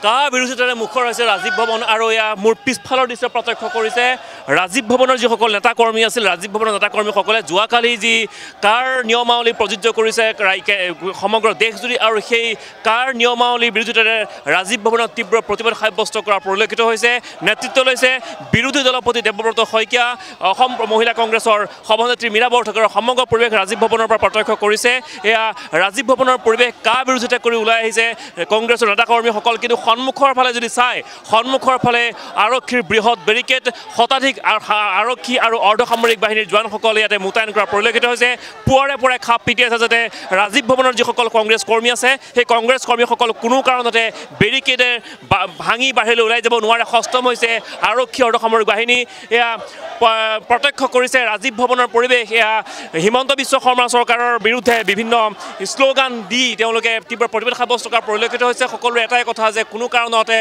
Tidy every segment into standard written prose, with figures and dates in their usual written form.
কা বিৰোধিতাৰে মুখৰ হৈছে ৰাজীৱ ভৱন আৰু এয়া মোৰ পিছফালৰ দৃশ্য প্ৰত্যক্ষ কৰিছে ৰাজীৱ ভৱনৰ যিসকল নেতাকৰ্মী আছিল ৰাজীৱ ভৱনৰ নেতাকৰ্মীসকলে যোৱাকালি যি কাৰ নিয়মাৱলী প্ৰযোজ্য কৰিছে সমগ্ৰ দেশজুৰি আৰু সেই কাৰ নিয়মাৱলীৰ বিৰোধিতাৰে ৰাজীৱ ভৱনত তীব্ৰ প্ৰতিবাদ সাব্যস্ত কৰা পৰিলক্ষিত হৈছে নেতৃত্ব লৈছে বিৰোধী দলপতি দেৱব্ৰত শইকীয়া অসম মহিলা কংগ্ৰেছৰ সভানেত্ৰী মীৰা বৰঠাকুৰৰ সমগ্ৰ পৰিৱেশ ৰাজীৱ ভৱনৰ পৰা প্ৰত্যক্ষ কৰিছে এয়া ৰাজীৱ ভৱনৰ পৰিৱেশ কা বিৰোধিতা কৰি ওলাই আহিছে কংগ্ৰেছৰ নেতাকৰ্মীসকল কিন্তু সন্মুখৰ ফালে যদি চাই সন্মুখৰ ফালে আৰক্ষীৰ বৃহৎ বেৰিকেড শতাধিক আৰক্ষী আৰু অৰ্ধসামৰিক বাহিনীৰ জোৱানসকলে ইয়াতে মোতায়েন কৰা পৰিলক্ষিত হৈছে পুৱাৰে পৰাই খাপ পিটি আছে যাতে ৰাজীৱ ভৱনৰ যিসকল কংগ্ৰেছ কৰ্মী আছে সেই কংগ্ৰেছ কৰ্মীসকল কোনো কাৰণতে বেৰিকেডে ভাঙি বাহিৰলৈ ওলাই যাব নোৱাৰে সষ্টম হৈছে আৰক্ষী অৰ্ধসামৰিক বাহিনী এয়া প্ৰত্যক্ষ কৰিছে ৰাজীৱ ভৱনৰ পৰিৱেশ এয়া হিমন্ত বিশ্ব শৰ্মা চৰকাৰৰ বিৰুদ্ধে বিভিন্ন শ্লোগান দি তেওঁলোকে তীব্ৰ প্ৰতিবাদ সাব্যস্ত কৰা পৰিলক্ষিত হৈছে সকলোৰে এটাই কথা যে কোনো কাৰণতে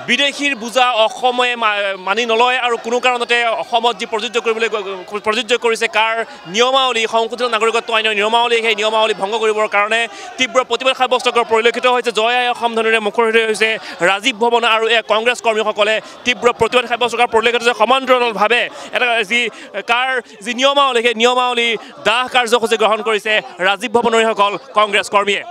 বিদেশীৰ বুজা অসমে মানি নলয় আৰু কোনো কাৰণতে অসমত যি প্ৰযোজ্য কৰিছে কাৰ নিয়মাৱলী সংশোধিত নাগৰিকত্ব আইনৰ নিয়মাৱলী সেই নিয়মাৱলী ভংগ কৰিবৰ কাৰণে তীব্ৰ প্ৰতিবাদ সাব্যস্ত কৰা পৰিলক্ষিত হৈছে জয় আই অসম ধ্বনিৰে মুখৰিত হৈছে ৰাজীৱ ভৱন আৰু এই কংগ্ৰেছ কৰ্মীসকলে তীব্ৰ প্ৰতিবাদ সাব্যস্ত কৰা পৰিলক্ষিত হৈছে সমান্তৰালভাৱে এটা কাৰ যি নিয়মাৱলী সেই নিয়মাৱলী দাহ কাৰ্যসূচী গ্ৰহণ কৰিছে ৰাজীৱ ভৱনৰীসকল কংগ্ৰেছ কৰ্মীয়ে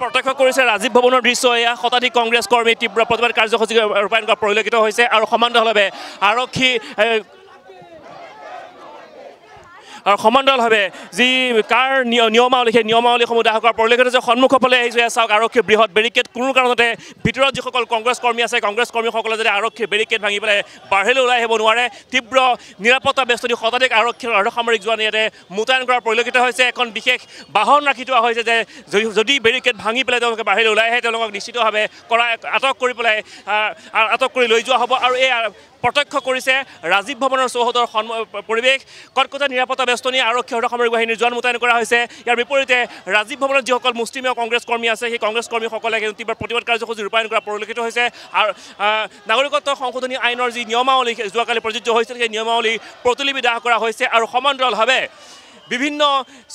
প্ৰত্যক্ষ কৰিছে ৰাজীৱ ভৱনৰ দৃশ্য এয়া শতাধিক কংগ্ৰেছ কৰ্মী তীব্ৰ প্ৰতিবাদ কাৰ্যসূচী ৰূপায়ণ কৰা পৰিলক্ষিত হৈছে আৰু সমান্তৰালভাৱে আৰক্ষী আৰু সমান্তৰালভাৱে যি কাৰ নিয়মাৱলী সেই নিয়মাৱলীসমূহ দাহ কৰাৰ পৰিলক্ষিত হৈছে সন্মুখৰ ফালে আহিছে চাওক আৰক্ষীৰ বৃহৎ বেৰিকেড কোনো কাৰণতে ভিতৰত যিসকল কংগ্ৰেছ কৰ্মী আছে কংগ্ৰেছ কৰ্মীসকলে যদি আৰক্ষীৰ বেৰিকেড ভাঙি পেলাই বাহিৰলৈ ওলাই আহিব নোৱাৰে তীব্ৰ নিৰাপত্তা বেষ্টনী শতাধিক আৰক্ষীৰ অৰ্ধসামৰিক জোৱান ইয়াতে মোতায়েন কৰাৰ পৰিলক্ষিত হৈছে এখন বিশেষ বাহন ৰাখি থোৱা হৈছে যে যদি বেৰিকেড ভাঙি পেলাই তেওঁলোকে বাহিৰলৈ ওলাই আহে তেওঁলোকক নিশ্চিতভাৱে আটক কৰি লৈ যোৱা হ'ব আৰু এই প্ৰত্যক্ষ কৰিছে ৰাজীৱ ভৱনৰ চৌহদৰ পৰিৱেশ কটকটীয়া নিৰাপত্তা বেষ্টনী আৰক্ষী অৰ্ধসামৰিক বাহিনীৰ জোৱান মোতায়েন কৰা হৈছে ইয়াৰ বিপৰীতে ৰাজীৱ ভৱনত যিসকল মুষ্টিমেয় কংগ্ৰেছ কৰ্মী আছে সেই কংগ্ৰেছ কৰ্মীসকলে তীব্ৰ প্ৰতিবাদ কাৰ্যসূচী ৰূপায়ণ কৰা পৰিলক্ষিত হৈছে আৰু নাগৰিকত্ব সংশোধনী আইনৰ যি নিয়মাৱলী যোৱাকালি প্ৰযোজ্য হৈছিল সেই নিয়মাৱলী প্ৰতিলিপি দাহ কৰা হৈছে আৰু সমান্তৰালভাৱে বিভিন্ন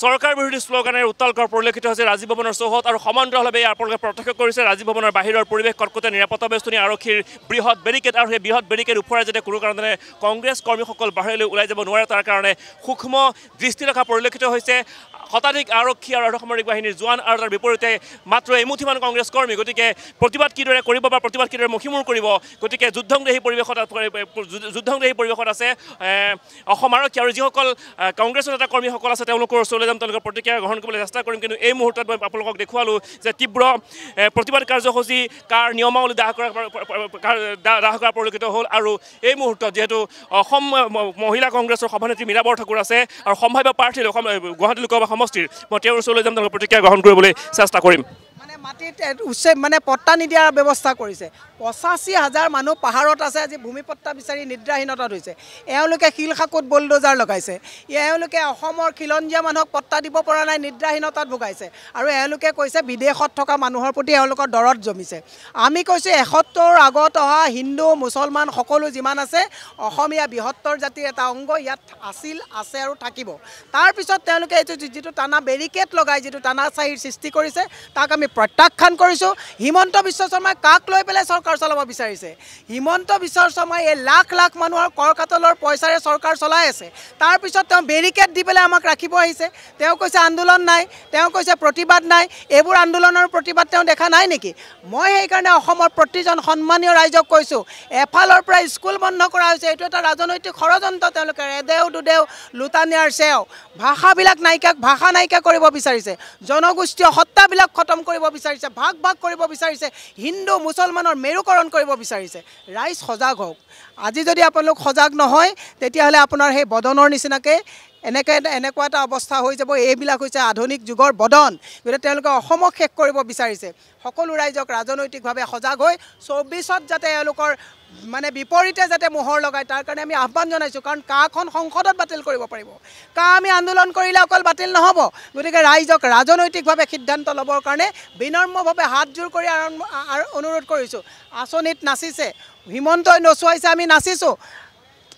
চৰকাৰ বিৰোধী শ্লোগানেৰে উত্তাল কৰা পৰিলক্ষিত হৈছে ৰাজীৱ ভৱনৰ চৌহদ আৰু সমান্তৰালভাৱে আপোনালোকে প্ৰত্যক্ষ কৰিছে ৰাজীৱ ভৱনৰ বাহিৰৰ পৰিৱেশ কটকটীয়া নিৰাপত্তা বেষ্টনী আৰক্ষীৰ বৃহৎ বেৰিকেড আৰু সেই বৃহৎ বেৰিকেড ওফৰাই যাতে কোনো কাৰণতে কংগ্ৰেছ কৰ্মীসকল বাহিৰলৈ ওলাই যাব নোৱাৰে তাৰ কাৰণে সূক্ষ্ম দৃষ্টি ৰখা পৰিলক্ষিত হৈছে শতাধিক আৰক্ষী আৰু অৰ্ধসামৰিক বাহিনীৰ জোৱান আৰু তাৰ বিপৰীতে মাত্ৰ এমুঠিমান কংগ্ৰেছ কৰ্মী গতিকে প্ৰতিবাদ কিদৰে কৰিব বা প্ৰতিবাদ কিদৰে মুখিমূৰ কৰিব গতিকে যুদ্ধংদেহী পৰিৱেশত আছে অসম আৰক্ষী আৰু যিসকল কংগ্ৰেছৰ নেতা কৰ্মীসকল আছে তেওঁলোকৰ ওচৰলৈ যাম তেওঁলোকৰ প্ৰতিক্ৰিয়া গ্ৰহণ কৰিবলৈ চেষ্টা কৰিম কিন্তু এই মুহূৰ্তত মই আপোনালোকক দেখুৱালোঁ যে তীব্ৰ প্ৰতিবাদ কাৰ্যসূচী কাৰ নিয়মাৱলী দাহ কৰা পৰিলক্ষিত হ'ল আৰু এই মুহূৰ্তত যিহেতু অসম মহিলা কংগ্ৰেছৰ সভানেত্ৰী মীৰা বৰঠাকুৰ আছে আৰু সম্ভাৱ্য প্ৰাৰ্থী গুৱাহাটী লোকসভা সমষ্টিৰ মই তেওঁৰ ওচৰলৈ যাম তেওঁলোকৰ প্ৰতিক্ৰিয়া গ্ৰহণ কৰিবলৈ চেষ্টা কৰিম মানে মাটিত মানে পট্টা নিদিয়াৰ ব্যৱস্থা কৰিছে ৮৫,০০০ মানুহ পাহাৰত আছে আজি ভূমিপট্টা বিচাৰি নিদ্ৰাহীনতাত হৈছে এওঁলোকে শিলশাকুত বুলডোজাৰ লগাইছে এওঁলোকে অসমৰ খিলঞ্জীয়া মানুহক পট্টা দিব পৰা নাই নিদ্ৰাহীনতাত ভোগাইছে আৰু এওঁলোকে কৈছে বিদেশত থকা মানুহৰ প্ৰতি এওঁলোকৰ দৰদ জমিছে আমি কৈছোঁ ৭১ আগত অহা হিন্দু মুছলমান সকলো যিমান আছে অসমীয়া বৃহত্তৰ জাতিৰ এটা অংগ ইয়াত আছে আৰু থাকিব তাৰপিছত তেওঁলোকে এইটো যিটো টানা বেৰিকেড লগাই যিটো টানা চাহিৰ সৃষ্টি কৰিছে তাক আমি প্ৰত্যাখ্যান কৰিছোঁ হিমন্ত বিশ্ব শৰ্মাই কাক লৈ পেলাই চৰকাৰ চলাব বিচাৰিছে হিমন্ত বিশ্ব শৰ্মাই এই লাখ লাখ মানুহৰ কৰ কাটলৰ পইচাৰে চৰকাৰ চলাই আছে তাৰপিছত তেওঁ বেৰিকেড দি পেলাই আমাক ৰাখিব আহিছে তেওঁ কৈছে আন্দোলন নাই তেওঁ কৈছে প্ৰতিবাদ নাই এইবোৰ আন্দোলনৰ প্ৰতিবাদ তেওঁ দেখা নাই নেকি মই সেইকাৰণে অসমৰ প্ৰতিজন সন্মানীয় ৰাইজক কৈছোঁ এফালৰ পৰা স্কুল বন্ধ কৰা হৈছে এইটো এটা ৰাজনৈতিক ষড়যন্ত্ৰ তেওঁলোকে এদেও দুদেও লুটানিয়াৰ চেও ভাষাবিলাক ভাষা নাইকিয়া কৰিব বিচাৰিছে জনগোষ্ঠীয় সত্তাবিলাক খতম কৰিব বিচাৰিছে ভাগ কৰিব বিচাৰিছে হিন্দু মুছলমানৰ মেৰুকৰণ কৰিব বিচাৰিছে ৰাইজ সজাগ হওক আজি যদি আপোনালোক সজাগ নহয় তেতিয়াহ'লে আপোনাৰ সেই বদনৰ নিচিনাকৈ এনেকুৱা এটা অৱস্থা হৈ যাব। এইবিলাক হৈছে আধুনিক যুগৰ বদন। গতিকে তেওঁলোকে অসমক শেষ কৰিব বিচাৰিছে। সকলো ৰাইজক ৰাজনৈতিকভাৱে সজাগ হৈ 24ত যাতে এওঁলোকৰ মানে বিপৰীতে যাতে মোহৰ লগায় তাৰ কাৰণে আমি আহ্বান জনাইছোঁ। কাৰণ কাখন সংসদত বাতিল কৰিব পাৰিব, আমি আন্দোলন কৰিলে অকল বাতিল নহ'ব। গতিকে ৰাইজক ৰাজনৈতিকভাৱে সিদ্ধান্ত ল'বৰ কাৰণে বিনম্ৰভাৱে হাতযোৰ কৰি অনুৰোধ কৰিছোঁ। আঁচনিত নাচিছে, হিমন্তই নচুৱাইছে, আমি নাচিছোঁ,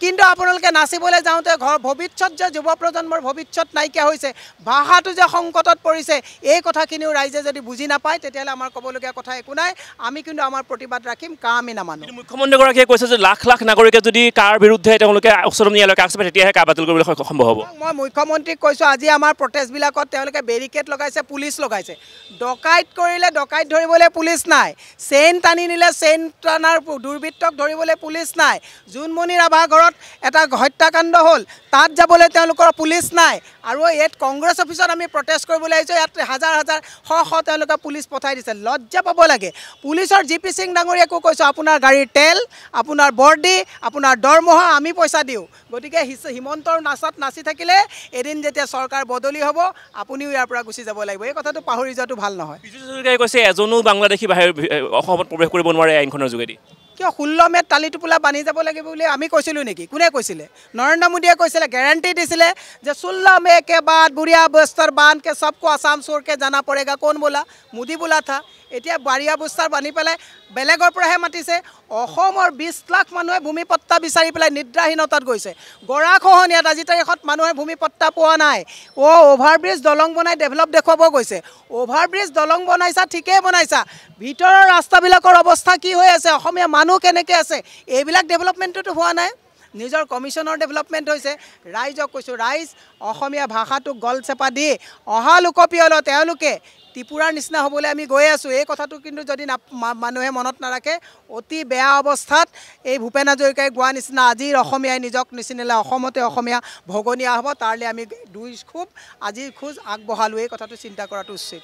কিন্তু আপোনালোকে নাচিবলৈ যাওঁতে ভৱিষ্যত যে যুৱ প্ৰজন্মৰ ভৱিষ্যত নাইকিয়া হৈছে, ভাষাটো যে সংকটত পৰিছে, এই কথাখিনিও ৰাইজে যদি বুজি নাপায় তেতিয়াহ'লে আমাৰ ক'বলগীয়া কথা একো নাই। আমি কিন্তু আমাৰ প্ৰতিবাদ ৰাখিম, আমি নামানো। মুখ্যমন্ত্ৰীগৰাকীয়ে কৈছে যে লাখ লাখ নাগৰিকে যদি কাৰ বিৰুদ্ধে তেওঁলোকে উচ্চতম ন্যায়ালয়ৰ কাষ চাপে তেতিয়াহে কাৰ বাতিল কৰিবলৈ সম্ভৱ হ'ব। মই মুখ্যমন্ত্ৰীক কৈছোঁ, আজি আমাৰ প্ৰটেষ্টবিলাকত তেওঁলোকে বেৰিকেড লগাইছে, পুলিচ লগাইছে। ডকাইত কৰিলে ডকাইত ধৰিবলৈ পুলিচ নাই, চেইন টানি নিলে চেইন টানাৰ দুৰ্বৃত্তক ধৰিবলৈ পুলিচ নাই, জোনমণি ৰাভা ঘৰত এটা হত্যাকাণ্ড হ'ল তাত যাবলৈ তেওঁলোকৰ পুলিচ নাই। আৰু ইয়াত কংগ্ৰেছ অফিচত আমি প্ৰটেষ্ট কৰিবলৈ আহিছোঁ, ইয়াত হাজাৰ হাজাৰ শ তেওঁলোকে পুলিচ পঠাই দিছে। লজ্জা পাব লাগে। পুলিচৰ জি পি সিং ডাঙৰীয়াকো কৈছোঁ, আপোনাৰ গাড়ীৰ তেল, আপোনাৰ বৰ্ডি, আপোনাৰ দৰমহা আমি পইচা দিওঁ। গতিকে হিমন্তৰ নাচাত নাচি থাকিলে এদিন যেতিয়া চৰকাৰ বদলি হ'ব আপুনিও ইয়াৰ পৰা গুচি যাব লাগিব। এই কথাটো পাহৰি যোৱাটো ভাল নহয়। কৈছে এজনো বাংলাদেশী বাহিৰ অসমত প্ৰৱেশ কৰিব নোৱাৰে আইনখনৰ যোগেদি। কিয় 16 মে'ত টালি টোপোলা বান্ধি যাব লাগিব বুলি আমি কৈছিলোঁ নেকি? কোনে কৈছিলে? নৰেন্দ্ৰ মোদীয়ে কৈছিলে, গেৰাণ্টি দিছিলে যে 16 মে के बाद बुढ़िया बस्तर बांध के सबको आसाम छोड़ के जाना पड़ेगा। कौन बोला? मोदी बोला था। এতিয়া বাৰিয়া বস্তাৰ বান্ধি পেলাই বেলেগৰ পৰাহে মাতিছে। অসমৰ 20 লাখ মানুহে ভূমিপট্টা বিচাৰি পেলাই নিদ্ৰাহীনতাত গৈছে। গৰাখহনীয়াত আজি তাৰিখত মানুহে ভূমিপট্টা পোৱা নাই। অভাৰব্ৰিজ দলং বনাই ডেভেলপ দেখুৱাব গৈছে। অভাৰব্ৰিজ দলং বনাইছা, ঠিকেই বনাইছা, ভিতৰৰ ৰাস্তাবিলাকৰ অৱস্থা কি হৈ আছে, অসমীয়া মানুহ কেনেকৈ আছে, এইবিলাক ডেভেলপমেণ্টতো হোৱা নাই। নিজৰ কমিশ্যনৰ ডেভেলপমেণ্ট হৈছে। ৰাইজক কৈছোঁ, ৰাইজ অসমীয়া ভাষাটোক গলচেপা দি অহা লোকপিয়লত তেওঁলোকে ত্ৰিপুৰাৰ নিচিনা হ'বলৈ আমি গৈ আছোঁ। এই কথাটো কিন্তু যদি মানুহে মনত নাৰাখে, অতি বেয়া অৱস্থাত এই ভূপেন হাজৰিকাই গোৱা নিচিনা আজিৰ অসমীয়াই নিজক নিচিনিলে অসমতে অসমীয়া ভগনীয়া হ'ব। তাৰলৈ আমি আজিৰ খোজ আগবঢ়ালোঁ। এই কথাটো চিন্তা কৰাটো উচিত।